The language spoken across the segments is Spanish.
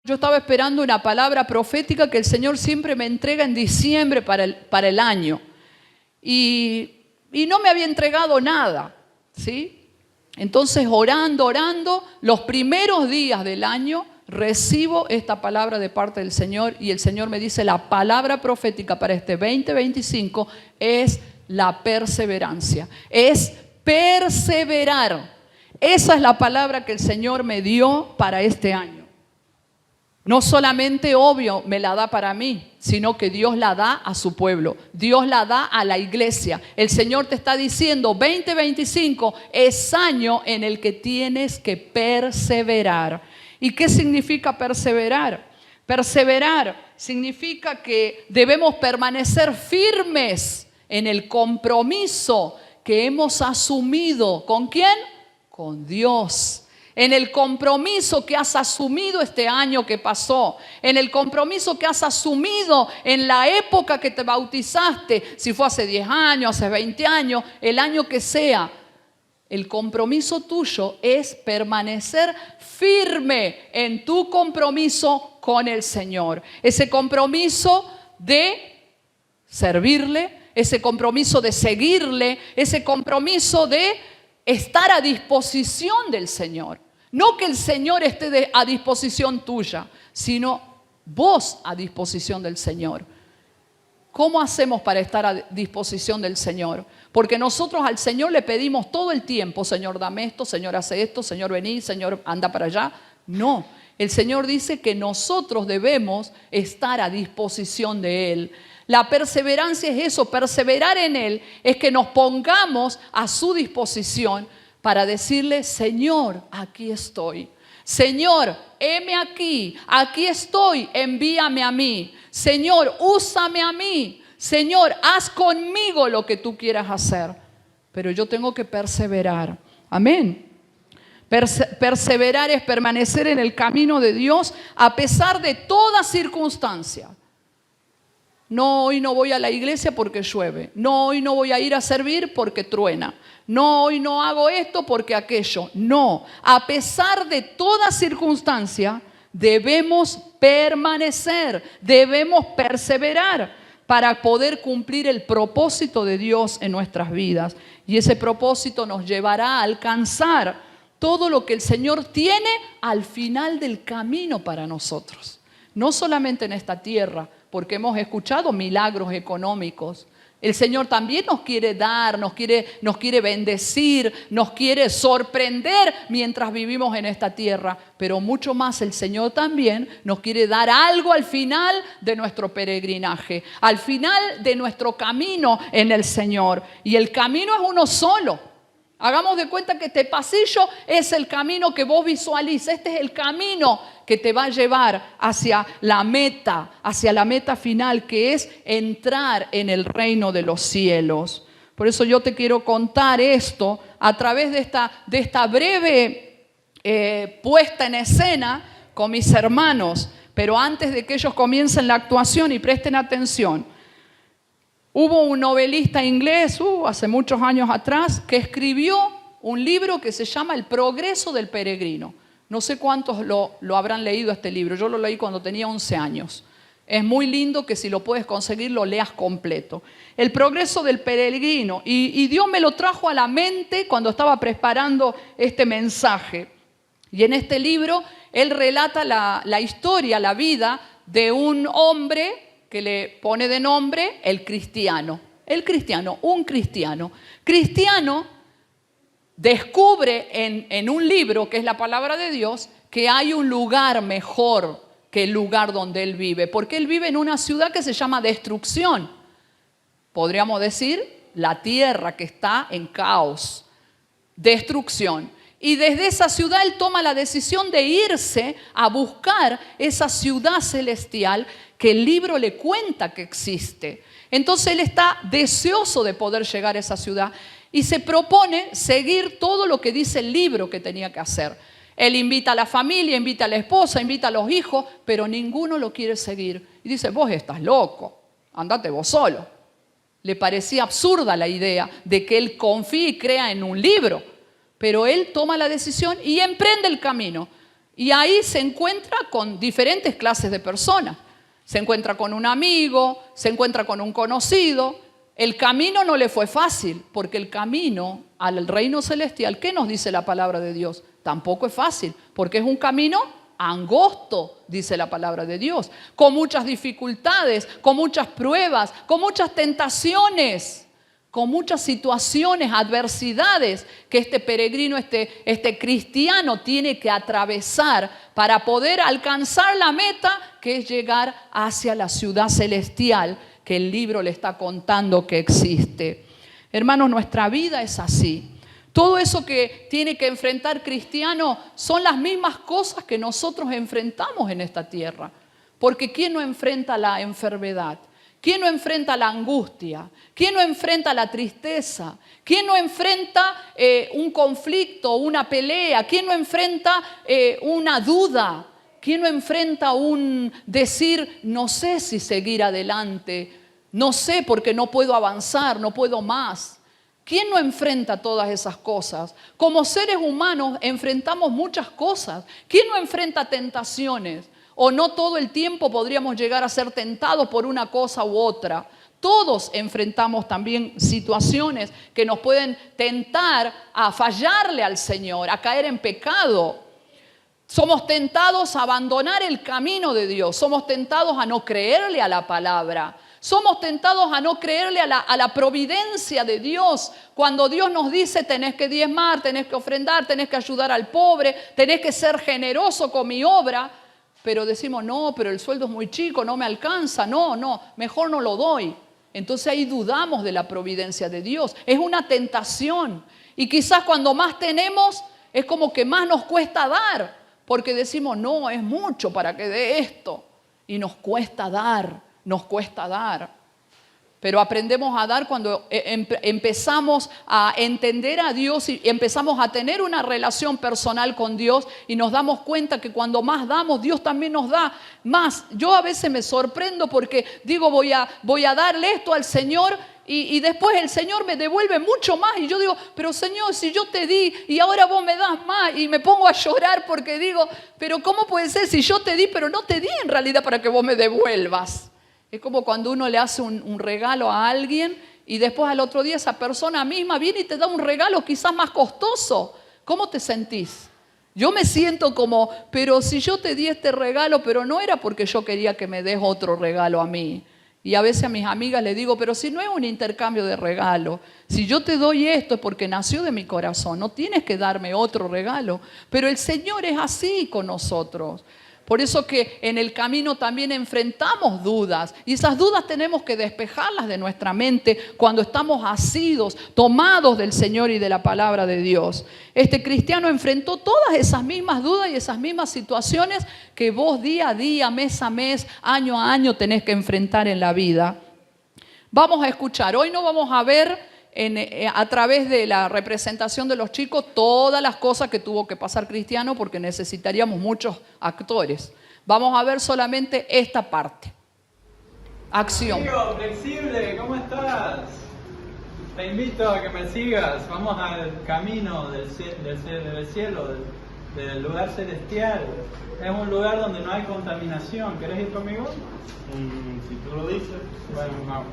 Yo estaba esperando una palabra profética que el Señor siempre me entrega en diciembre para el año. Y no me había entregado nada, ¿sí? Entonces, orando, los primeros días del año recibo esta palabra de parte del Señor y el Señor me dice: la palabra profética para este 2025 es la perseverancia, es perseverar. Esa es la palabra que el Señor me dio para este año. No solamente, obvio, me la da para mí, sino que Dios la da a su pueblo. Dios la da a la iglesia. El Señor te está diciendo, 2025 es año en el que tienes que perseverar. ¿Y qué significa perseverar? Perseverar significa que debemos permanecer firmes en el compromiso que hemos asumido. ¿Con quién? Con Dios. En el compromiso que has asumido este año que pasó, en el compromiso que has asumido en la época que te bautizaste, si fue hace 10 años, hace 20 años, el año que sea. El compromiso tuyo es permanecer firme en tu compromiso con el Señor. Ese compromiso de servirle, ese compromiso de seguirle, ese compromiso de estar a disposición del Señor. No que el Señor esté a disposición tuya, sino vos a disposición del Señor. ¿Cómo hacemos para estar a disposición del Señor? Porque nosotros al Señor le pedimos todo el tiempo: Señor, dame esto, Señor, hace esto, Señor, vení, Señor, anda para allá. No, el Señor dice que nosotros debemos estar a disposición de Él. La perseverancia es eso, perseverar en Él es que nos pongamos a su disposición para decirle: Señor, aquí estoy. Señor, heme aquí, aquí estoy, envíame a mí. Señor, úsame a mí. Señor, haz conmigo lo que tú quieras hacer. Pero yo tengo que perseverar. Amén. Perseverar es permanecer en el camino de Dios a pesar de toda circunstancia. No, hoy no voy a la iglesia porque llueve. No, hoy no voy a ir a servir porque truena. No, hoy no hago esto porque aquello. No, a pesar de toda circunstancia, debemos permanecer, debemos perseverar para poder cumplir el propósito de Dios en nuestras vidas. Y ese propósito nos llevará a alcanzar todo lo que el Señor tiene al final del camino para nosotros. No solamente en esta tierra, porque hemos escuchado milagros económicos. El Señor también nos quiere dar, nos quiere bendecir, nos quiere sorprender mientras vivimos en esta tierra. Pero mucho más el Señor también nos quiere dar algo al final de nuestro peregrinaje, al final de nuestro camino en el Señor. Y el camino es uno solo. Hagamos de cuenta que este pasillo es el camino que vos visualizas. Este es el camino que te va a llevar hacia la meta final, que es entrar en el reino de los cielos. Por eso yo te quiero contar esto a través de esta breve puesta en escena con mis hermanos. Pero antes de que ellos comiencen la actuación y presten atención, hubo un novelista inglés, hace muchos años atrás, que escribió un libro que se llama El progreso del peregrino. No sé cuántos lo habrán leído este libro. Yo lo leí cuando tenía 11 años. Es muy lindo que si lo puedes conseguir lo leas completo. El progreso del peregrino. Y Dios me lo trajo a la mente cuando estaba preparando este mensaje. Y en este libro él relata la historia, la vida de un hombre que le pone de nombre el cristiano. El cristiano, un cristiano. Cristiano descubre en un libro, que es la palabra de Dios, que hay un lugar mejor que el lugar donde él vive. Porque él vive en una ciudad que se llama destrucción. Podríamos decir, la tierra que está en caos. Destrucción. Y desde esa ciudad él toma la decisión de irse a buscar esa ciudad celestial que el libro le cuenta que existe. Entonces él está deseoso de poder llegar a esa ciudad y se propone seguir todo lo que dice el libro que tenía que hacer. Él invita a la familia, invita a la esposa, invita a los hijos, pero ninguno lo quiere seguir. Y dice: vos estás loco, andate vos solo. Le parecía absurda la idea de que él confíe y crea en un libro. Pero él toma la decisión y emprende el camino. Y ahí se encuentra con diferentes clases de personas. Se encuentra con un amigo, se encuentra con un conocido. El camino no le fue fácil, porque el camino al reino celestial, ¿qué nos dice la palabra de Dios? Tampoco es fácil, porque es un camino angosto, dice la palabra de Dios, con muchas dificultades, con muchas pruebas, con muchas tentaciones, con muchas situaciones, adversidades que este peregrino, este cristiano tiene que atravesar para poder alcanzar la meta, que es llegar hacia la ciudad celestial que el libro le está contando que existe. Hermanos, nuestra vida es así. Todo eso que tiene que enfrentar cristiano son las mismas cosas que nosotros enfrentamos en esta tierra. Porque ¿quién no enfrenta la enfermedad? ¿Quién no enfrenta la angustia? ¿Quién no enfrenta la tristeza? ¿Quién no enfrenta un conflicto, una pelea? ¿Quién no enfrenta una duda? ¿Quién no enfrenta un decir, no sé si seguir adelante? No sé porque no puedo avanzar, no puedo más. ¿Quién no enfrenta todas esas cosas? Como seres humanos enfrentamos muchas cosas. ¿Quién no enfrenta tentaciones? O no todo el tiempo podríamos llegar a ser tentados por una cosa u otra. Todos enfrentamos también situaciones que nos pueden tentar a fallarle al Señor, a caer en pecado. Somos tentados a abandonar el camino de Dios. Somos tentados a no creerle a la palabra. Somos tentados a no creerle a la providencia de Dios. Cuando Dios nos dice, tenés que diezmar, tenés que ofrendar, tenés que ayudar al pobre, tenés que ser generoso con mi obra. Pero decimos, no, pero el sueldo es muy chico, no me alcanza. No, mejor no lo doy. Entonces ahí dudamos de la providencia de Dios. Es una tentación. Y quizás cuando más tenemos, es como que más nos cuesta dar. Porque decimos, no, es mucho para que dé esto. Y nos cuesta dar. Nos cuesta dar, pero aprendemos a dar cuando empezamos a entender a Dios y empezamos a tener una relación personal con Dios y nos damos cuenta que cuando más damos, Dios también nos da más. Yo a veces me sorprendo porque digo, voy a darle esto al Señor y después el Señor me devuelve mucho más y yo digo, pero Señor, si yo te di y ahora vos me das más, y me pongo a llorar porque digo, pero ¿cómo puede ser si yo te di, pero no te di en realidad para que vos me devuelvas? Es como cuando uno le hace un regalo a alguien y después al otro día esa persona misma viene y te da un regalo quizás más costoso. ¿Cómo te sentís? Yo me siento como, pero si yo te di este regalo, pero no era porque yo quería que me des otro regalo a mí. Y a veces a mis amigas les digo, pero si no es un intercambio de regalo, si yo te doy esto es porque nació de mi corazón, no tienes que darme otro regalo. Pero el Señor es así con nosotros. Por eso que en el camino también enfrentamos dudas y esas dudas tenemos que despejarlas de nuestra mente cuando estamos asidos, tomados del Señor y de la palabra de Dios. Este cristiano enfrentó todas esas mismas dudas y esas mismas situaciones que vos día a día, mes a mes, año a año tenés que enfrentar en la vida. Vamos a escuchar, hoy no vamos a ver a través de la representación de los chicos todas las cosas que tuvo que pasar Cristiano porque necesitaríamos muchos actores. Vamos a ver solamente esta parte. Acción. Amigo, flexible, ¿cómo estás? Te invito a que me sigas. Vamos al camino del cielo, del lugar celestial. Es un lugar donde no hay contaminación. ¿Querés ir conmigo? Si tú lo dices. Bueno, vamos.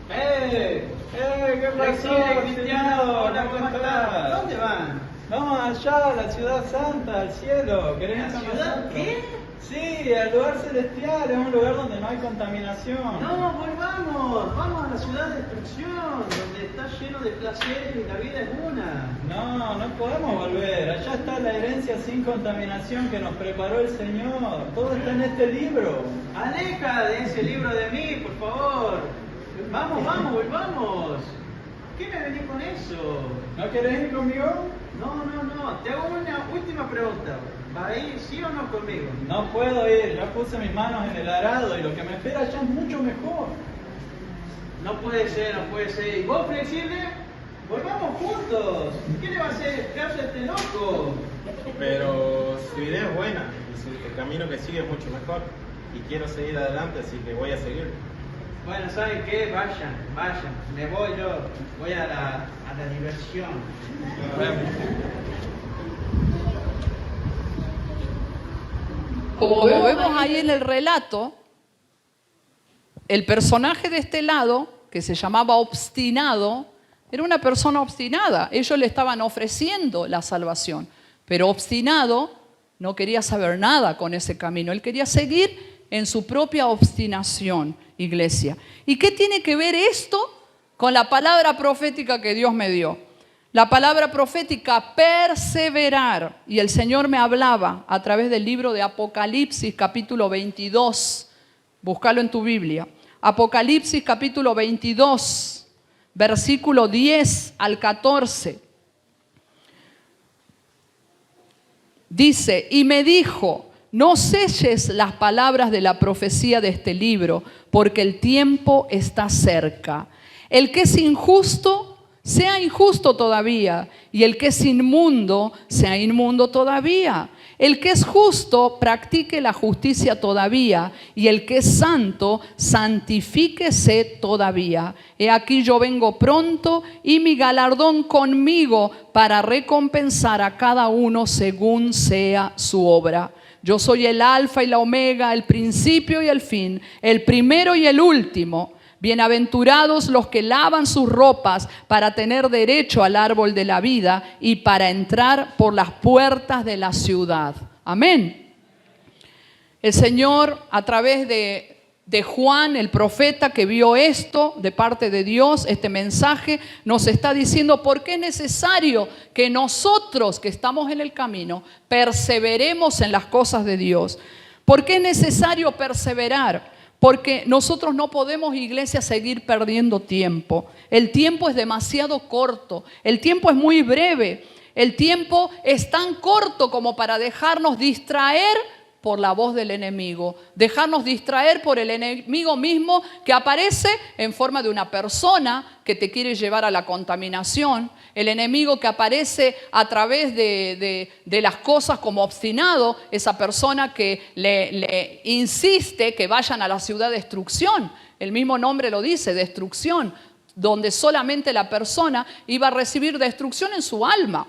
¿Qué pasó, Cristiano? Hola, ¿Cómo estás? ¿Dónde van? Vamos allá, a la ciudad santa, al cielo. ¿Querés ir ¿La con ciudad nosotros? qué? Sí, al lugar celestial, es un lugar donde no hay contaminación. No, volvamos, vamos a la ciudad de destrucción, donde está lleno de placeres y la vida es una. No podemos volver. Allá está la herencia sin contaminación que nos preparó el Señor. Todo está en este libro. Aleja de ese libro de mí, por favor. Vamos, volvamos. ¿Qué me venís con eso? ¿No querés ir conmigo? No. Te hago una última pregunta. ¿Va a ir sí o no conmigo? No puedo ir. Ya puse mis manos en el arado y lo que me espera allá es mucho mejor. No puede ser. ¿Y vos, flexible? Volvamos juntos. ¿Qué le va a hacer caso a este loco? Pero su idea es buena, y el camino que sigue es mucho mejor. Y quiero seguir adelante, así que voy a seguir. Bueno, ¿saben qué? Vayan. Me voy yo. Voy a la diversión. Nos vemos. Como vemos ahí en el relato, el personaje de este lado, que se llamaba obstinado, era una persona obstinada. Ellos le estaban ofreciendo la salvación, pero obstinado no quería saber nada con ese camino. Él quería seguir en su propia obstinación, iglesia. ¿Y qué tiene que ver esto con la palabra profética que Dios me dio? La palabra profética, perseverar. Y el Señor me hablaba a través del libro de Apocalipsis, capítulo 22. Búscalo en tu Biblia. Apocalipsis, capítulo 22, versículo 10 al 14. Dice, y me dijo, no selles las palabras de la profecía de este libro, porque el tiempo está cerca. El que es injusto, sea injusto todavía, y el que es inmundo, sea inmundo todavía. El que es justo, practique la justicia todavía, y el que es santo, santifíquese todavía. He aquí yo vengo pronto, y mi galardón conmigo, para recompensar a cada uno según sea su obra. Yo soy el alfa y la omega, el principio y el fin, el primero y el último. Bienaventurados los que lavan sus ropas para tener derecho al árbol de la vida y para entrar por las puertas de la ciudad. Amén. El Señor, a través de Juan, el profeta que vio esto de parte de Dios, este mensaje, nos está diciendo por qué es necesario que nosotros que estamos en el camino perseveremos en las cosas de Dios. ¿Por qué es necesario perseverar? Porque nosotros no podemos, iglesia, seguir perdiendo tiempo. El tiempo es demasiado corto, el tiempo es muy breve, el tiempo es tan corto como para dejarnos distraer por la voz del enemigo, dejarnos distraer por el enemigo mismo que aparece en forma de una persona que te quiere llevar a la contaminación, el enemigo que aparece a través de las cosas como obstinado, esa persona que le insiste que vayan a la ciudad de destrucción, el mismo nombre lo dice, destrucción, donde solamente la persona iba a recibir destrucción en su alma.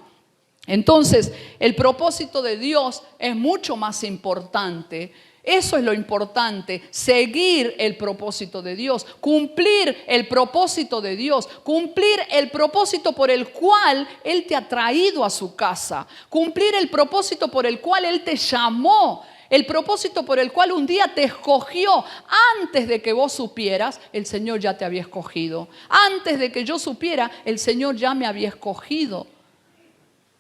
Entonces, el propósito de Dios es mucho más importante. Eso es lo importante, seguir el propósito de Dios, cumplir el propósito de Dios, cumplir el propósito por el cual Él te ha traído a su casa, cumplir el propósito por el cual Él te llamó, el propósito por el cual un día te escogió. Antes de que vos supieras, el Señor ya te había escogido. Antes de que yo supiera, el Señor ya me había escogido.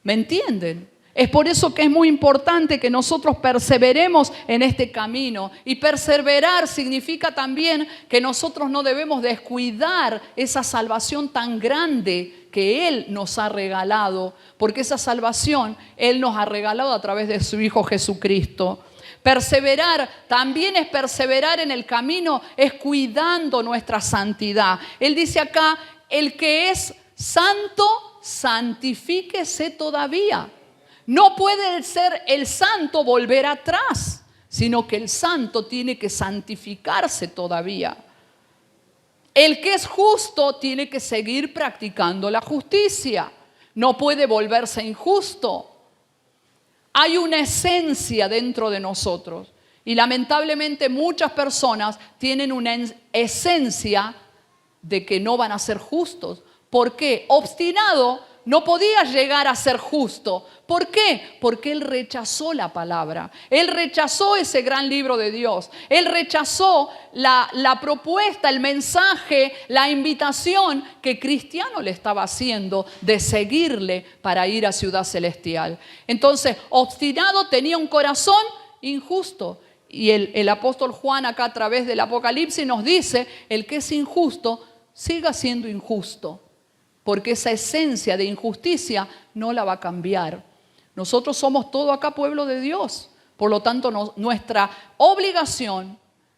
¿Me entienden? Es por eso que es muy importante que nosotros perseveremos en este camino. Y perseverar significa también que nosotros no debemos descuidar esa salvación tan grande que Él nos ha regalado. Porque esa salvación Él nos ha regalado a través de su Hijo Jesucristo. Perseverar también es perseverar en el camino, es cuidando nuestra santidad. Él dice acá, el que es santo, santifíquese todavía. No puede ser el santo volver atrás, sino que el santo tiene que santificarse todavía. El que es justo tiene que seguir practicando la justicia. No puede volverse injusto. Hay una esencia dentro de nosotros y lamentablemente muchas personas tienen una esencia de que no van a ser justos. ¿Por qué? Obstinado no podía llegar a ser justo. ¿Por qué? Porque él rechazó la palabra. Él rechazó ese gran libro de Dios. Él rechazó la propuesta, el mensaje, la invitación que Cristiano le estaba haciendo de seguirle para ir a Ciudad Celestial. Entonces, obstinado tenía un corazón injusto. Y el apóstol Juan acá a través del Apocalipsis nos dice, el que es injusto, siga siendo injusto. Porque esa esencia de injusticia no la va a cambiar. Nosotros somos todo acá pueblo de Dios. Por lo tanto, nuestra obligación,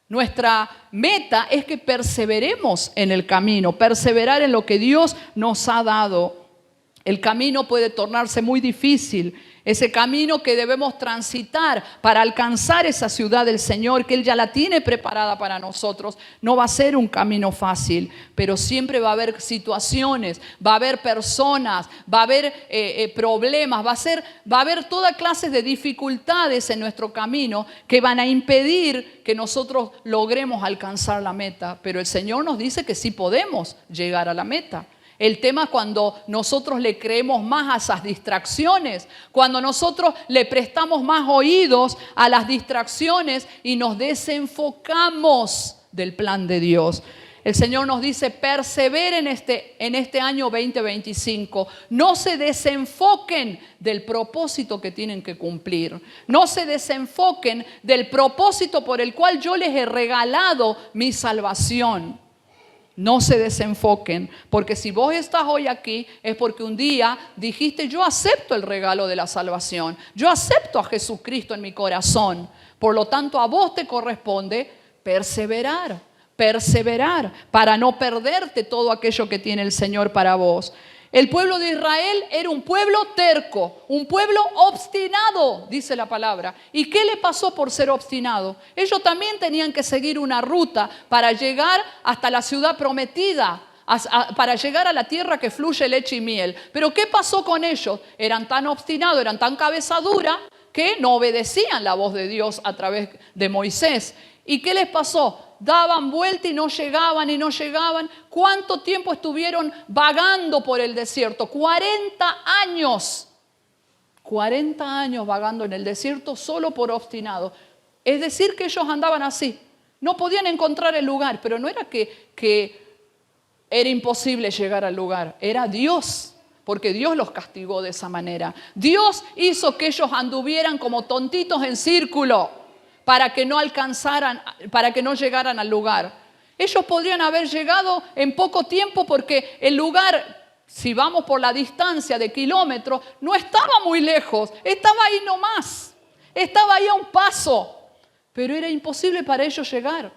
nuestra meta es que perseveremos en el camino, perseverar en lo que Dios nos ha dado. El camino puede tornarse muy difícil, ese camino que debemos transitar para alcanzar esa ciudad del Señor, que Él ya la tiene preparada para nosotros. No va a ser un camino fácil, pero siempre va a haber situaciones, va a haber personas, va a haber problemas, va a haber toda clase de dificultades en nuestro camino que van a impedir que nosotros logremos alcanzar la meta. Pero el Señor nos dice que sí podemos llegar a la meta. El tema es cuando nosotros le creemos más a esas distracciones, cuando nosotros le prestamos más oídos a las distracciones y nos desenfocamos del plan de Dios. El Señor nos dice, perseveren en este año 2025. No se desenfoquen del propósito que tienen que cumplir. No se desenfoquen del propósito por el cual yo les he regalado mi salvación. No se desenfoquen, porque si vos estás hoy aquí es porque un día dijiste, yo acepto el regalo de la salvación, yo acepto a Jesucristo en mi corazón. Por lo tanto, a vos te corresponde perseverar para no perderte todo aquello que tiene el Señor para vos. El pueblo de Israel era un pueblo terco, un pueblo obstinado, dice la palabra. ¿Y qué le pasó por ser obstinado? Ellos también tenían que seguir una ruta para llegar hasta la ciudad prometida, para llegar a la tierra que fluye leche y miel. Pero ¿qué pasó con ellos? Eran tan obstinados, eran tan cabeza dura, que no obedecían la voz de Dios a través de Moisés. ¿Y qué les pasó? Daban vuelta y no llegaban y no llegaban. ¿Cuánto tiempo estuvieron vagando por el desierto? 40 años. 40 años vagando en el desierto solo por obstinado. Es decir, que ellos andaban así. No podían encontrar el lugar, pero no era que era imposible llegar al lugar. Era Dios, porque Dios los castigó de esa manera. Dios hizo que ellos anduvieran como tontitos en círculo, para que no alcanzaran, para que no llegaran al lugar. Ellos podrían haber llegado en poco tiempo porque el lugar, si vamos por la distancia de kilómetros, no estaba muy lejos, estaba ahí nomás, estaba ahí a un paso, pero era imposible para ellos llegar.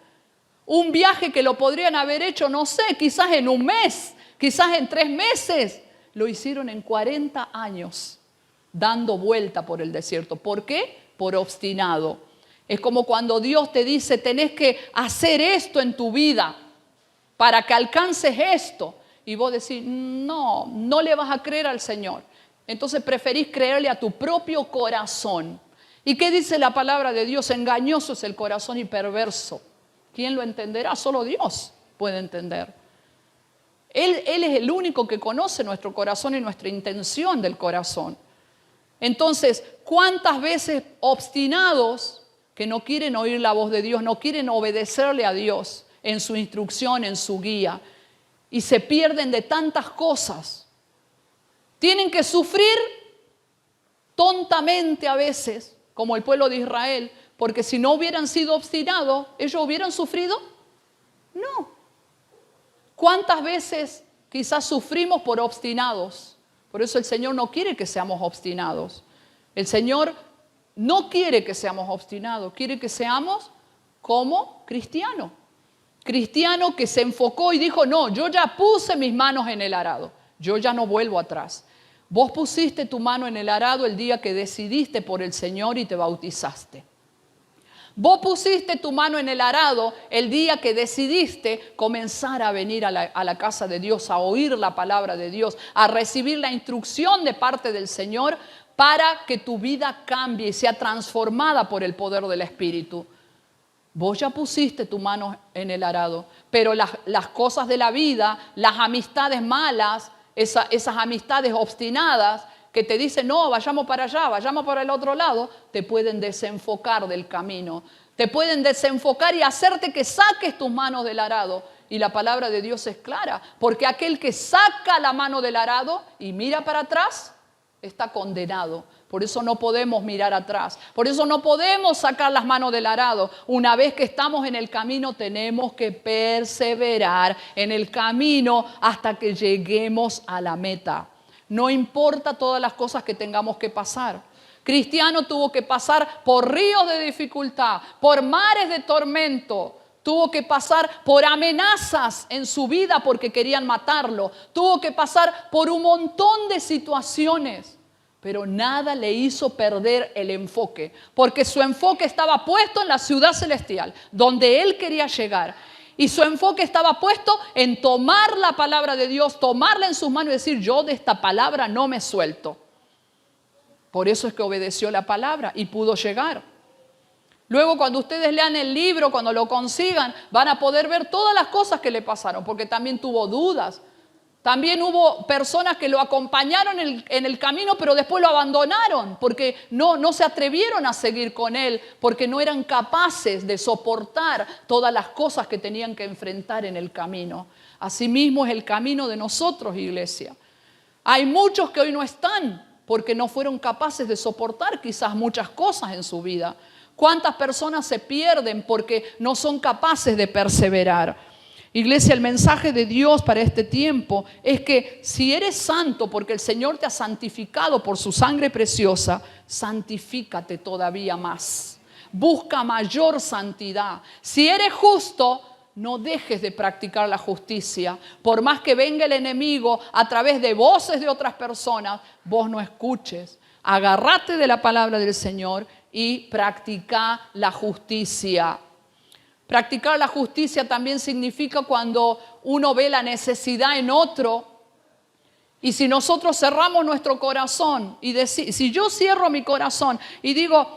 Un viaje que lo podrían haber hecho, no sé, quizás en un mes, quizás en 3 meses, lo hicieron en 40 años, dando vuelta por el desierto. ¿Por qué? Por obstinado. Es como cuando Dios te dice, tenés que hacer esto en tu vida para que alcances esto. Y vos decís, no le vas a creer al Señor. Entonces preferís creerle a tu propio corazón. ¿Y qué dice la palabra de Dios? Engañoso es el corazón y perverso. ¿Quién lo entenderá? Solo Dios puede entender. Él es el único que conoce nuestro corazón y nuestra intención del corazón. Entonces, ¿cuántas veces obstinados que no quieren oír la voz de Dios, no quieren obedecerle a Dios en su instrucción, en su guía, y se pierden de tantas cosas? Tienen que sufrir tontamente a veces, como el pueblo de Israel, porque si no hubieran sido obstinados, ¿ellos hubieran sufrido? No. ¿Cuántas veces quizás sufrimos por obstinados? Por eso el Señor no quiere que seamos obstinados. El Señor no quiere que seamos obstinados, quiere que seamos como cristianos. Cristiano que se enfocó y dijo, no, yo ya puse mis manos en el arado, yo ya no vuelvo atrás. Vos pusiste tu mano en el arado el día que decidiste por el Señor y te bautizaste. Vos pusiste tu mano en el arado el día que decidiste comenzar a venir a la casa de Dios, a oír la palabra de Dios, a recibir la instrucción de parte del Señor, para que tu vida cambie y sea transformada por el poder del Espíritu. Vos ya pusiste tu mano en el arado, pero las cosas de la vida, las amistades malas, esas amistades obstinadas que te dicen, no, vayamos para allá, vayamos para el otro lado, te pueden desenfocar del camino. Te pueden desenfocar y hacerte que saques tus manos del arado. Y la palabra de Dios es clara, porque aquel que saca la mano del arado y mira para atrás, está condenado. Por eso no podemos mirar atrás. Por eso no podemos sacar las manos del arado. Una vez que estamos en el camino, tenemos que perseverar en el camino hasta que lleguemos a la meta. No importa todas las cosas que tengamos que pasar. Cristiano tuvo que pasar por ríos de dificultad, por mares de tormento. Tuvo que pasar por amenazas en su vida porque querían matarlo. Tuvo que pasar por un montón de situaciones. Pero nada le hizo perder el enfoque, porque su enfoque estaba puesto en la ciudad celestial, donde él quería llegar. Y su enfoque estaba puesto en tomar la palabra de Dios, tomarla en sus manos y decir, yo de esta palabra no me suelto. Por eso es que obedeció la palabra y pudo llegar. Luego, cuando ustedes lean el libro, cuando lo consigan, van a poder ver todas las cosas que le pasaron, porque también tuvo dudas. También hubo personas que lo acompañaron en el camino, pero después lo abandonaron porque no se atrevieron a seguir con él, porque no eran capaces de soportar todas las cosas que tenían que enfrentar en el camino. Asimismo es el camino de nosotros, iglesia. Hay muchos que hoy no están porque no fueron capaces de soportar quizás muchas cosas en su vida. ¿Cuántas personas se pierden porque no son capaces de perseverar? Iglesia, el mensaje de Dios para este tiempo es que si eres santo porque el Señor te ha santificado por su sangre preciosa, santifícate todavía más. Busca mayor santidad. Si eres justo, no dejes de practicar la justicia. Por más que venga el enemigo a través de voces de otras personas, vos no escuches. Agárrate de la palabra del Señor y practica la justicia. Practicar la justicia también significa cuando uno ve la necesidad en otro. Y si nosotros cerramos nuestro corazón y si yo cierro mi corazón y digo,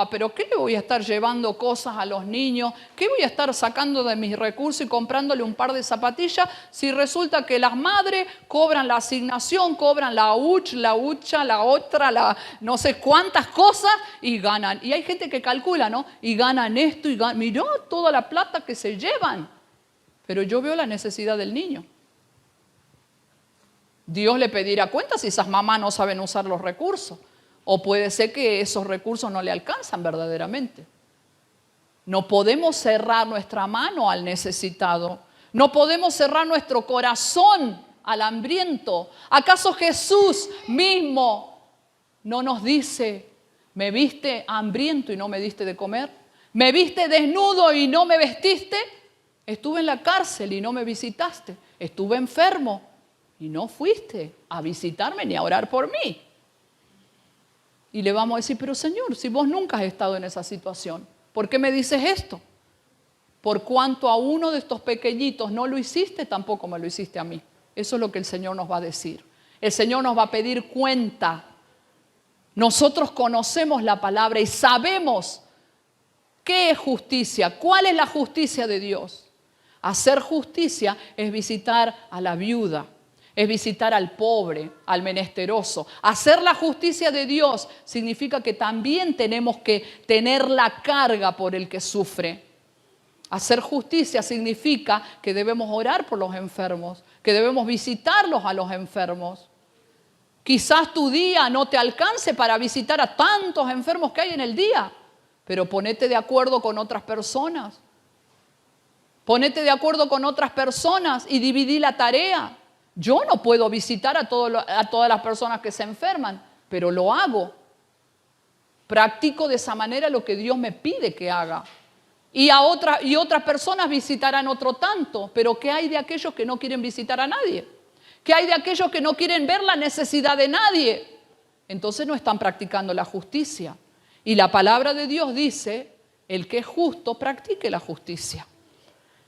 pero ¿qué le voy a estar llevando cosas a los niños? ¿Qué voy a estar sacando de mis recursos y comprándole un par de zapatillas? Si resulta que las madres cobran la asignación, cobran la hucha, la otra, no sé cuántas cosas y ganan. Y hay gente que calcula, ¿no? Y ganan esto y ganan. Mirá toda la plata que se llevan. Pero yo veo la necesidad del niño. Dios le pedirá cuenta si esas mamás no saben usar los recursos. O puede ser que esos recursos no le alcanzan verdaderamente. No podemos cerrar nuestra mano al necesitado. No podemos cerrar nuestro corazón al hambriento. ¿Acaso Jesús mismo no nos dice, me viste hambriento y no me diste de comer? ¿Me viste desnudo y no me vestiste? Estuve en la cárcel y no me visitaste. Estuve enfermo y no fuiste a visitarme ni a orar por mí. Y le vamos a decir, pero Señor, si vos nunca has estado en esa situación, ¿por qué me dices esto? Por cuanto a uno de estos pequeñitos no lo hiciste, tampoco me lo hiciste a mí. Eso es lo que el Señor nos va a decir. El Señor nos va a pedir cuenta. Nosotros conocemos la palabra y sabemos qué es justicia, cuál es la justicia de Dios. Hacer justicia es visitar a la viuda. Es visitar al pobre, al menesteroso. Hacer la justicia de Dios significa que también tenemos que tener la carga por el que sufre. Hacer justicia significa que debemos orar por los enfermos, que debemos visitarlos a los enfermos. Quizás tu día no te alcance para visitar a tantos enfermos que hay en el día, pero ponete de acuerdo con otras personas. Ponete de acuerdo con otras personas y dividí la tarea. Yo no puedo visitar a todas las personas que se enferman, pero lo hago. Practico de esa manera lo que Dios me pide que haga. Y otras personas visitarán otro tanto, pero ¿qué hay de aquellos que no quieren visitar a nadie? ¿Qué hay de aquellos que no quieren ver la necesidad de nadie? Entonces no están practicando la justicia. Y la palabra de Dios dice, el que es justo, practique la justicia.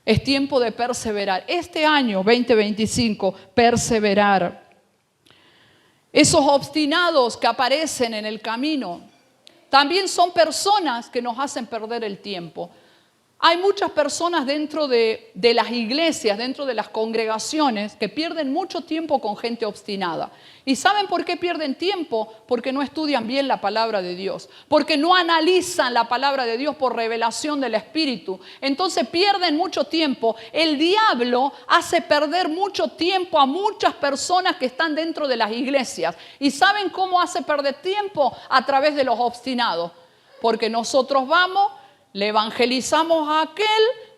Es tiempo de perseverar. Este año 2025, perseverar. Esos obstinados que aparecen en el camino también son personas que nos hacen perder el tiempo. Hay muchas personas dentro de las iglesias, dentro de las congregaciones, que pierden mucho tiempo con gente obstinada. ¿Y saben por qué pierden tiempo? Porque no estudian bien la palabra de Dios, porque no analizan la palabra de Dios por revelación del Espíritu. Entonces pierden mucho tiempo. El diablo hace perder mucho tiempo a muchas personas que están dentro de las iglesias. ¿Y saben cómo hace perder tiempo? A través de los obstinados. Porque nosotros vamos, le evangelizamos a aquel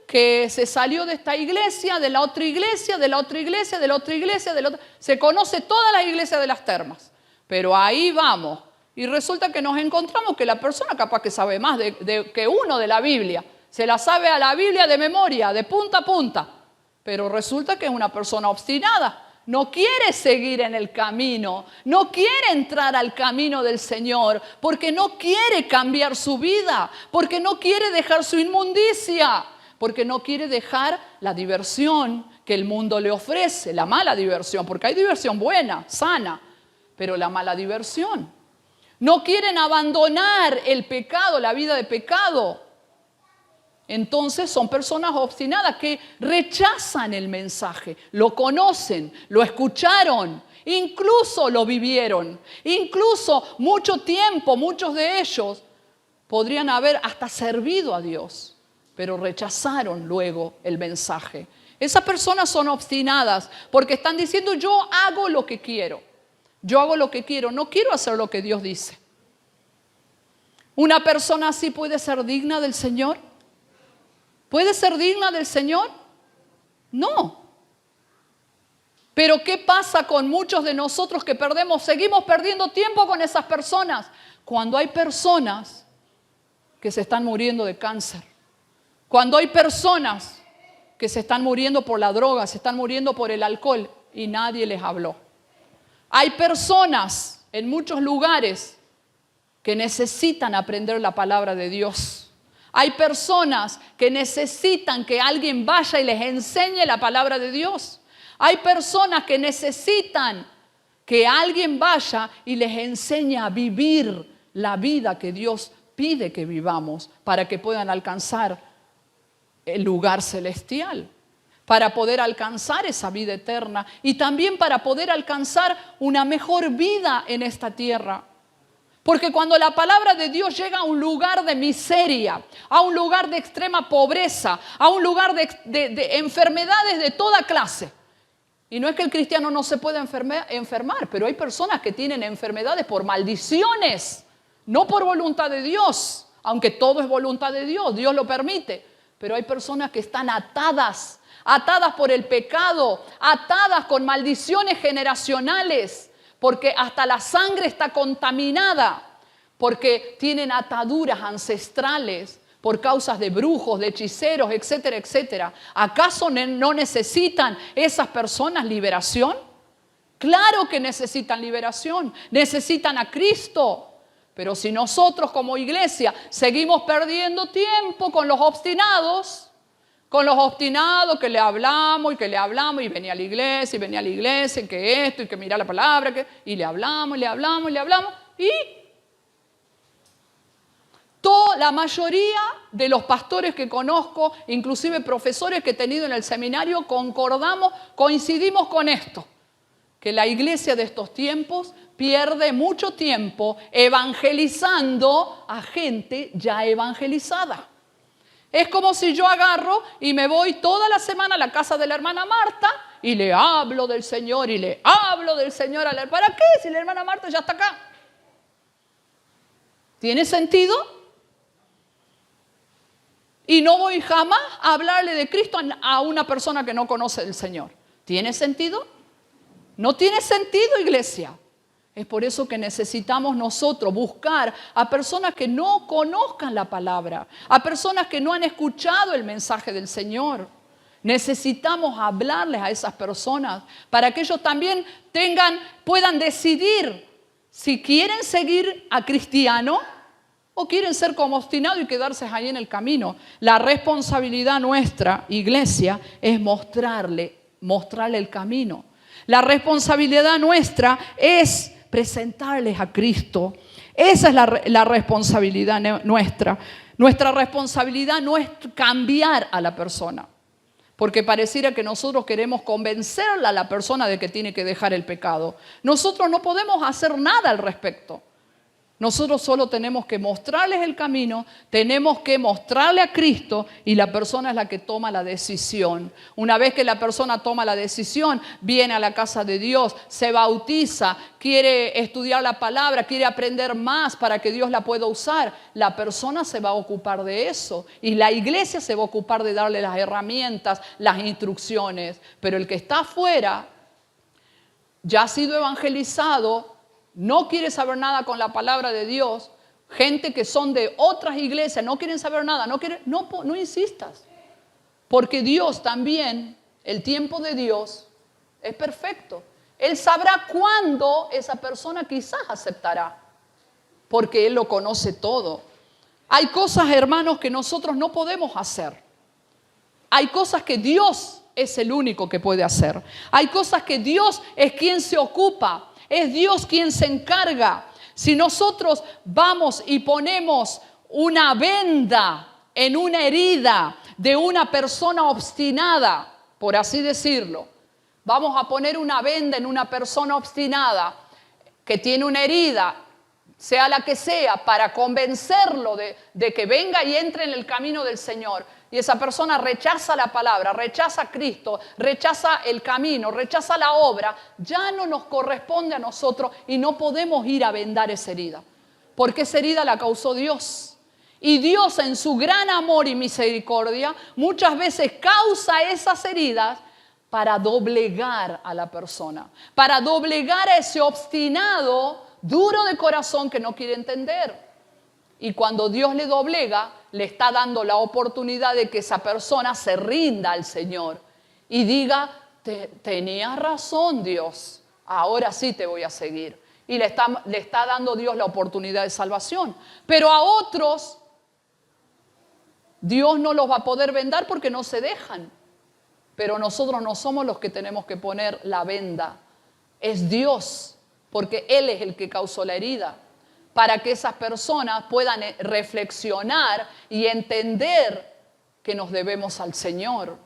que se salió de esta iglesia, de la otra iglesia, de la otra iglesia, de la otra iglesia, de la otra. Se conoce toda la iglesia de las Termas, pero ahí vamos. Y resulta que nos encontramos que la persona capaz que sabe más que uno de la Biblia. Se la sabe a la Biblia de memoria, de punta a punta. Pero resulta que es una persona obstinada. no quiere seguir en el camino, no quiere entrar al camino del Señor, porque no quiere cambiar su vida, porque no quiere dejar su inmundicia, porque no quiere dejar la diversión que el mundo le ofrece, la mala diversión, porque hay diversión buena, sana, pero la mala diversión. No quieren abandonar el pecado, la vida de pecado. Entonces son personas obstinadas que rechazan el mensaje, lo conocen, lo escucharon, incluso lo vivieron, incluso mucho tiempo, muchos de ellos podrían haber hasta servido a Dios, pero rechazaron luego el mensaje. Esas personas son obstinadas porque están diciendo: yo hago lo que quiero, yo hago lo que quiero, no quiero hacer lo que Dios dice. ¿Una persona así puede ser digna del Señor? ¿Puede ser digna del Señor? No. Pero ¿qué pasa con muchos de nosotros que seguimos perdiendo tiempo con esas personas? Cuando hay personas que se están muriendo de cáncer, cuando hay personas que se están muriendo por la droga, se están muriendo por el alcohol y nadie les habló. Hay personas en muchos lugares que necesitan aprender la palabra de Dios. Hay personas que necesitan que alguien vaya y les enseñe la palabra de Dios. Hay personas que necesitan que alguien vaya y les enseñe a vivir la vida que Dios pide que vivamos para que puedan alcanzar el lugar celestial, para poder alcanzar esa vida eterna y también para poder alcanzar una mejor vida en esta tierra. Porque cuando la palabra de Dios llega a un lugar de miseria, a un lugar de extrema pobreza, a un lugar de enfermedades de toda clase, y no es que el cristiano no se pueda enfermar, pero hay personas que tienen enfermedades por maldiciones, no por voluntad de Dios, aunque todo es voluntad de Dios, Dios lo permite, pero hay personas que están atadas por el pecado, atadas con maldiciones generacionales, porque hasta la sangre está contaminada, porque tienen ataduras ancestrales por causas de brujos, de hechiceros, etcétera, etcétera. ¿Acaso no necesitan esas personas liberación? Claro que necesitan liberación, necesitan a Cristo. Pero si nosotros como iglesia seguimos perdiendo tiempo con los obstinados que le hablamos y venía a la iglesia y que esto y que mira la palabra y le hablamos y la mayoría de los pastores que conozco, inclusive profesores que he tenido en el seminario, coincidimos con esto, que la iglesia de estos tiempos pierde mucho tiempo evangelizando a gente ya evangelizada. Es como si yo agarro y me voy toda la semana a la casa de la hermana Marta y le hablo del Señor y le hablo del Señor a la hermana. ¿Para qué? Si la hermana Marta ya está acá. ¿Tiene sentido? Y no voy jamás a hablarle de Cristo a una persona que no conoce del Señor. ¿Tiene sentido? No tiene sentido, iglesia. Es por eso que necesitamos nosotros buscar a personas que no conozcan la palabra, a personas que no han escuchado el mensaje del Señor. Necesitamos hablarles a esas personas para que ellos también puedan decidir si quieren seguir a cristiano o quieren ser como obstinados y quedarse ahí en el camino. La responsabilidad nuestra, iglesia, es mostrarle el camino. La responsabilidad nuestra es presentarles a Cristo. Esa es la responsabilidad nuestra. Nuestra responsabilidad no es cambiar a la persona, porque pareciera que nosotros queremos convencerla a la persona de que tiene que dejar el pecado. Nosotros no podemos hacer nada al respecto. Nosotros solo tenemos que mostrarles el camino, tenemos que mostrarle a Cristo y la persona es la que toma la decisión. Una vez que la persona toma la decisión, viene a la casa de Dios, se bautiza, quiere estudiar la palabra, quiere aprender más para que Dios la pueda usar. La persona se va a ocupar de eso y la iglesia se va a ocupar de darle las herramientas, las instrucciones. Pero el que está afuera, ya ha sido evangelizado, no quiere saber nada con la palabra de Dios, gente que son de otras iglesias, no quieren saber nada, no insistas. Porque Dios también, el tiempo de Dios, es perfecto. Él sabrá cuándo esa persona quizás aceptará, porque Él lo conoce todo. Hay cosas, hermanos, que nosotros no podemos hacer. Hay cosas que Dios es el único que puede hacer. Hay cosas que Dios es quien se ocupa. Es Dios quien se encarga. Si nosotros vamos y ponemos una venda en una herida de una persona obstinada, por así decirlo, vamos a poner una venda en una persona obstinada que tiene una herida, sea la que sea, para convencerlo de que venga y entre en el camino del Señor. Y esa persona rechaza la palabra, rechaza a Cristo, rechaza el camino, rechaza la obra. Ya no nos corresponde a nosotros y no podemos ir a vendar esa herida. Porque esa herida la causó Dios. Y Dios en su gran amor y misericordia muchas veces causa esas heridas para doblegar a la persona. Para doblegar a ese obstinado, duro de corazón que no quiere entender. Y cuando Dios le doblega, le está dando la oportunidad de que esa persona se rinda al Señor y diga, tenías razón, Dios, ahora sí te voy a seguir. Y le está dando Dios la oportunidad de salvación. Pero a otros, Dios no los va a poder vendar porque no se dejan. Pero nosotros no somos los que tenemos que poner la venda. Es Dios, porque Él es el que causó la herida. Para que esas personas puedan reflexionar y entender que nos debemos al Señor.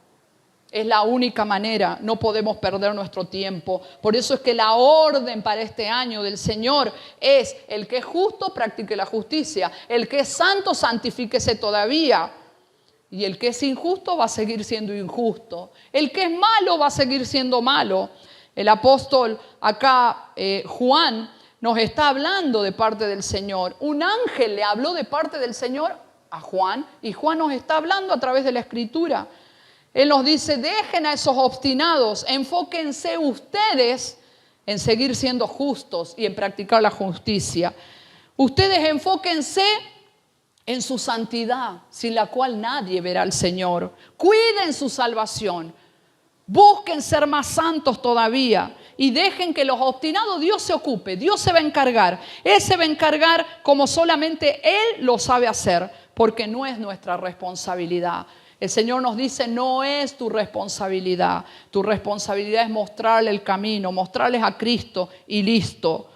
Es la única manera, no podemos perder nuestro tiempo. Por eso es que la orden para este año del Señor es: el que es justo, practique la justicia. El que es santo, santifíquese todavía. Y el que es injusto va a seguir siendo injusto. El que es malo va a seguir siendo malo. El apóstol acá, Juan, nos está hablando de parte del Señor. Un ángel le habló de parte del Señor a Juan y Juan nos está hablando a través de la Escritura. Él nos dice, dejen a esos obstinados, enfóquense ustedes en seguir siendo justos y en practicar la justicia. Ustedes enfóquense en su santidad, sin la cual nadie verá al Señor. Cuiden su salvación. Busquen ser más santos todavía y dejen que los obstinados Dios se ocupe. Dios se va a encargar. Él se va a encargar como solamente Él lo sabe hacer, porque no es nuestra responsabilidad. El Señor nos dice, no es tu responsabilidad. Tu responsabilidad es mostrarle el camino, mostrarles a Cristo y listo.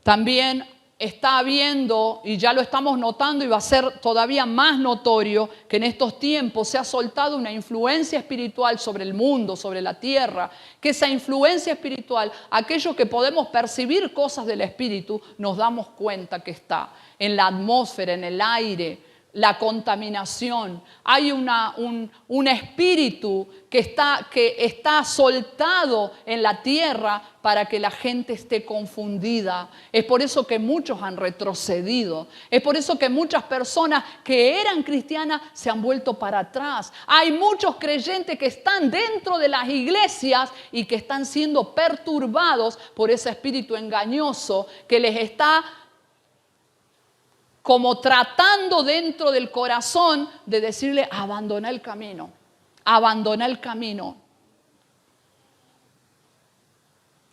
También está habiendo, y ya lo estamos notando y va a ser todavía más notorio, que en estos tiempos se ha soltado una influencia espiritual sobre el mundo, sobre la tierra, que esa influencia espiritual, aquello que podemos percibir cosas del Espíritu, nos damos cuenta que está en la atmósfera, en el aire, la contaminación. Hay un espíritu que está soltado en la tierra para que la gente esté confundida. Es por eso que muchos han retrocedido. Es por eso que muchas personas que eran cristianas se han vuelto para atrás. Hay muchos creyentes que están dentro de las iglesias y que están siendo perturbados por ese espíritu engañoso que les está como tratando dentro del corazón de decirle, abandona el camino, abandona el camino.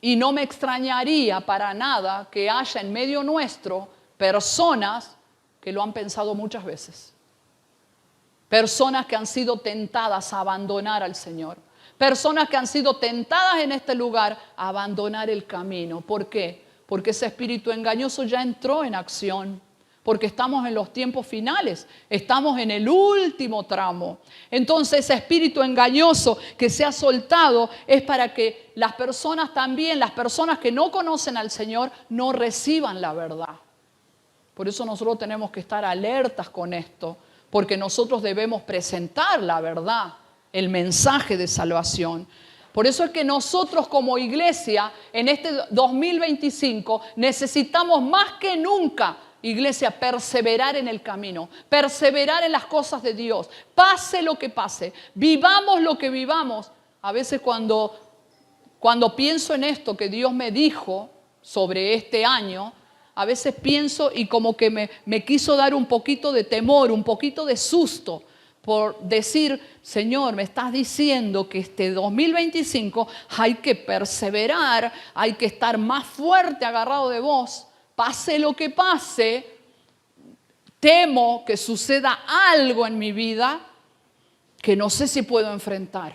Y no me extrañaría para nada que haya en medio nuestro personas que lo han pensado muchas veces. Personas que han sido tentadas a abandonar al Señor. Personas que han sido tentadas en este lugar a abandonar el camino. ¿Por qué? Porque ese espíritu engañoso ya entró en acción. Porque estamos en los tiempos finales, estamos en el último tramo. Entonces ese espíritu engañoso que se ha soltado es para que las personas también, las personas que no conocen al Señor, no reciban la verdad. Por eso nosotros tenemos que estar alertas con esto, porque nosotros debemos presentar la verdad, el mensaje de salvación. Por eso es que nosotros como iglesia en este 2025 necesitamos más que nunca, iglesia, perseverar en el camino, perseverar en las cosas de Dios, pase lo que pase, vivamos lo que vivamos. A veces cuando pienso en esto que Dios me dijo sobre este año, a veces pienso y como que me quiso dar un poquito de temor, un poquito de susto, por decir, Señor, me estás diciendo que este 2025 hay que perseverar, hay que estar más fuerte agarrado de vos, pase lo que pase, temo que suceda algo en mi vida que no sé si puedo enfrentar.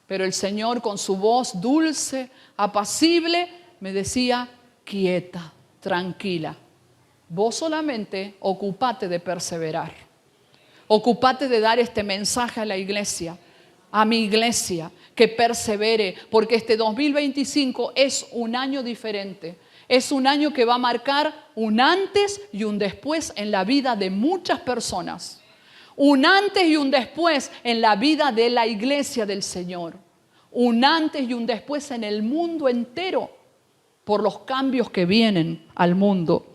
Pero el Señor con su voz dulce, apacible, me decía, quieta, tranquila. Vos solamente ocupate de perseverar. Ocupate de dar este mensaje a la iglesia, a mi iglesia, que persevere, porque este 2025 es un año diferente. Es un año que va a marcar un antes y un después en la vida de muchas personas. Un antes y un después en la vida de la iglesia del Señor. Un antes y un después en el mundo entero por los cambios que vienen al mundo.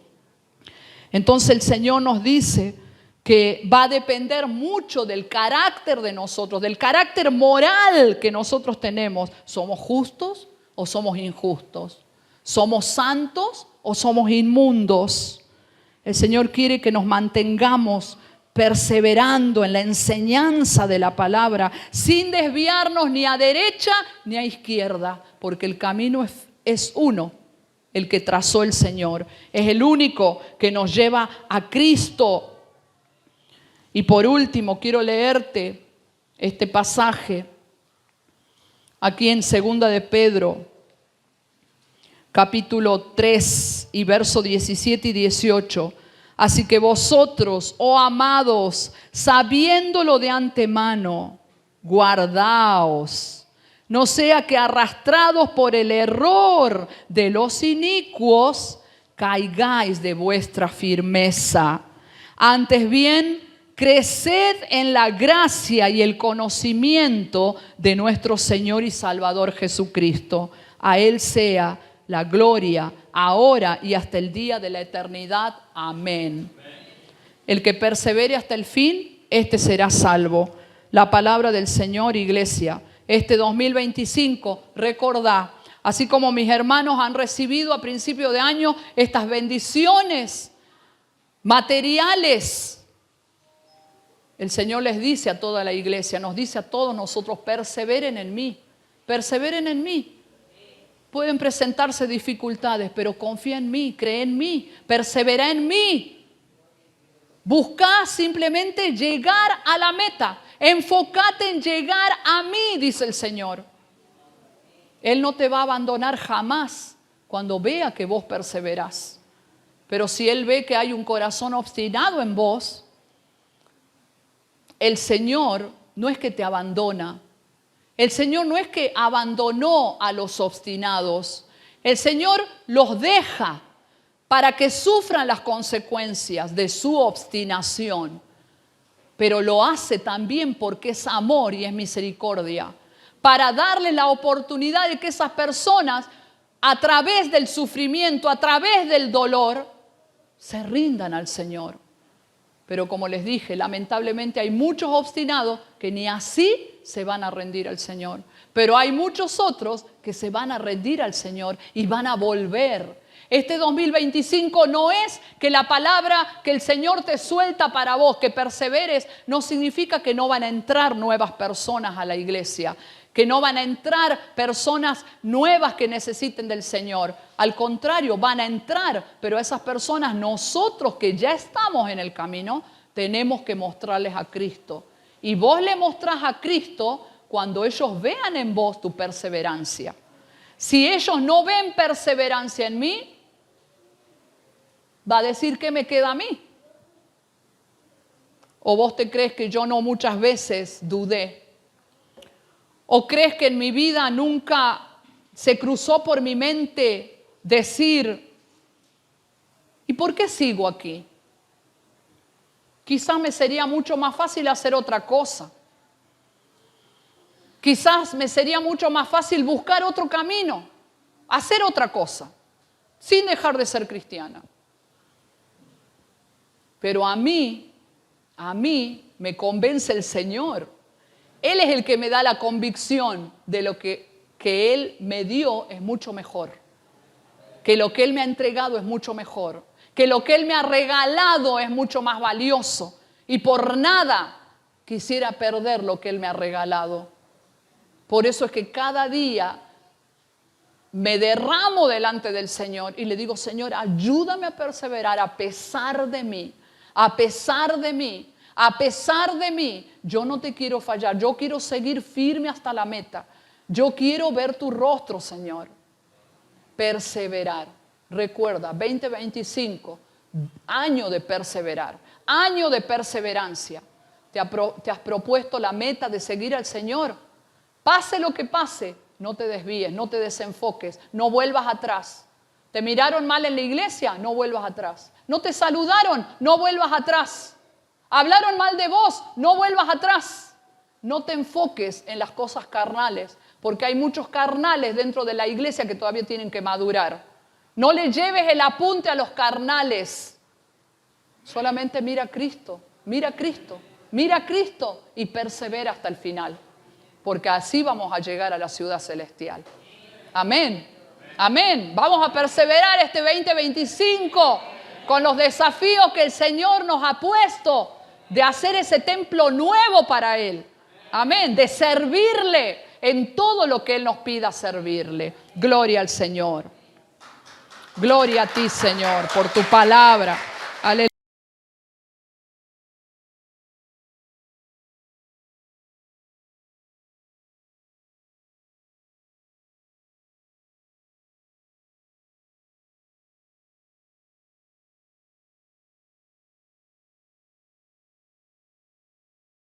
Entonces el Señor nos dice que va a depender mucho del carácter de nosotros, del carácter moral que nosotros tenemos. ¿Somos justos o somos injustos? ¿Somos santos o somos inmundos? El Señor quiere que nos mantengamos perseverando en la enseñanza de la palabra, sin desviarnos ni a derecha ni a izquierda, porque el camino es uno, el que trazó el Señor. Es el único que nos lleva a Cristo. Y por último, quiero leerte este pasaje aquí en 2 de Pedro, capítulo 3 y verso 17 y 18. Así que vosotros, oh amados, sabiéndolo de antemano, guardaos, no sea que arrastrados por el error de los inicuos, caigáis de vuestra firmeza. Antes bien, creced en la gracia y el conocimiento de nuestro Señor y Salvador Jesucristo. A Él sea la gloria, ahora y hasta el día de la eternidad. Amén. El que persevere hasta el fin, este será salvo. La palabra del Señor, iglesia. Este 2025, recordá, así como mis hermanos han recibido a principio de año estas bendiciones materiales, el Señor les dice a toda la iglesia, nos dice a todos nosotros, perseveren en mí, perseveren en mí. Pueden presentarse dificultades, pero confía en mí, cree en mí, persevera en mí. Busca simplemente llegar a la meta. Enfócate en llegar a mí, dice el Señor. Él no te va a abandonar jamás cuando vea que vos perseverás. Pero si Él ve que hay un corazón obstinado en vos, el Señor no es que te abandona. El Señor no es que abandonó a los obstinados. El Señor los deja para que sufran las consecuencias de su obstinación. Pero lo hace también porque es amor y es misericordia. Para darle la oportunidad de que esas personas, a través del sufrimiento, a través del dolor, se rindan al Señor. Pero como les dije, lamentablemente hay muchos obstinados que ni así se van a rendir al Señor. Pero hay muchos otros que se van a rendir al Señor y van a volver. Este 2025 no es que la palabra que el Señor te suelta para vos, que perseveres, no significa que no van a entrar nuevas personas a la iglesia, que no van a entrar personas nuevas que necesiten del Señor. Al contrario, van a entrar, pero a esas personas, nosotros que ya estamos en el camino, tenemos que mostrarles a Cristo. Y vos le mostrás a Cristo cuando ellos vean en vos tu perseverancia. Si ellos no ven perseverancia en mí, va a decir ¿qué me queda a mí? ¿O vos te crees que yo no muchas veces dudé? ¿O crees que en mi vida nunca se cruzó por mi mente decir, ¿y por qué sigo aquí? Quizás me sería mucho más fácil hacer otra cosa. Quizás me sería mucho más fácil buscar otro camino, hacer otra cosa, sin dejar de ser cristiana. Pero a mí me convence el Señor. Él es el que me da la convicción de lo que Él me dio es mucho mejor. Que lo que Él me ha entregado es mucho mejor. Que lo que Él me ha regalado es mucho más valioso. Y por nada quisiera perder lo que Él me ha regalado. Por eso es que cada día me derramo delante del Señor y le digo, Señor, ayúdame a perseverar a pesar de mí, a pesar de mí, a pesar de mí. Yo no te quiero fallar, yo quiero seguir firme hasta la meta. Yo quiero ver tu rostro, Señor. Perseverar. Recuerda, 2025, año de perseverar, año de perseverancia. Te has propuesto la meta de seguir al Señor. Pase lo que pase, no te desvíes, no te desenfoques, no vuelvas atrás. ¿Te miraron mal en la iglesia? No vuelvas atrás. ¿No te saludaron? No vuelvas atrás. ¿Hablaron mal de vos? No vuelvas atrás. No te enfoques en las cosas carnales, porque hay muchos carnales dentro de la iglesia que todavía tienen que madurar. No le lleves el apunte a los carnales. Solamente mira a Cristo, mira a Cristo, mira a Cristo y persevera hasta el final, porque así vamos a llegar a la ciudad celestial. Amén. Amén. Vamos a perseverar este 2025 con los desafíos que el Señor nos ha puesto de hacer ese templo nuevo para Él. Amén. De servirle en todo lo que Él nos pida servirle. Gloria al Señor. Gloria a ti, Señor, por tu palabra. Aleluya.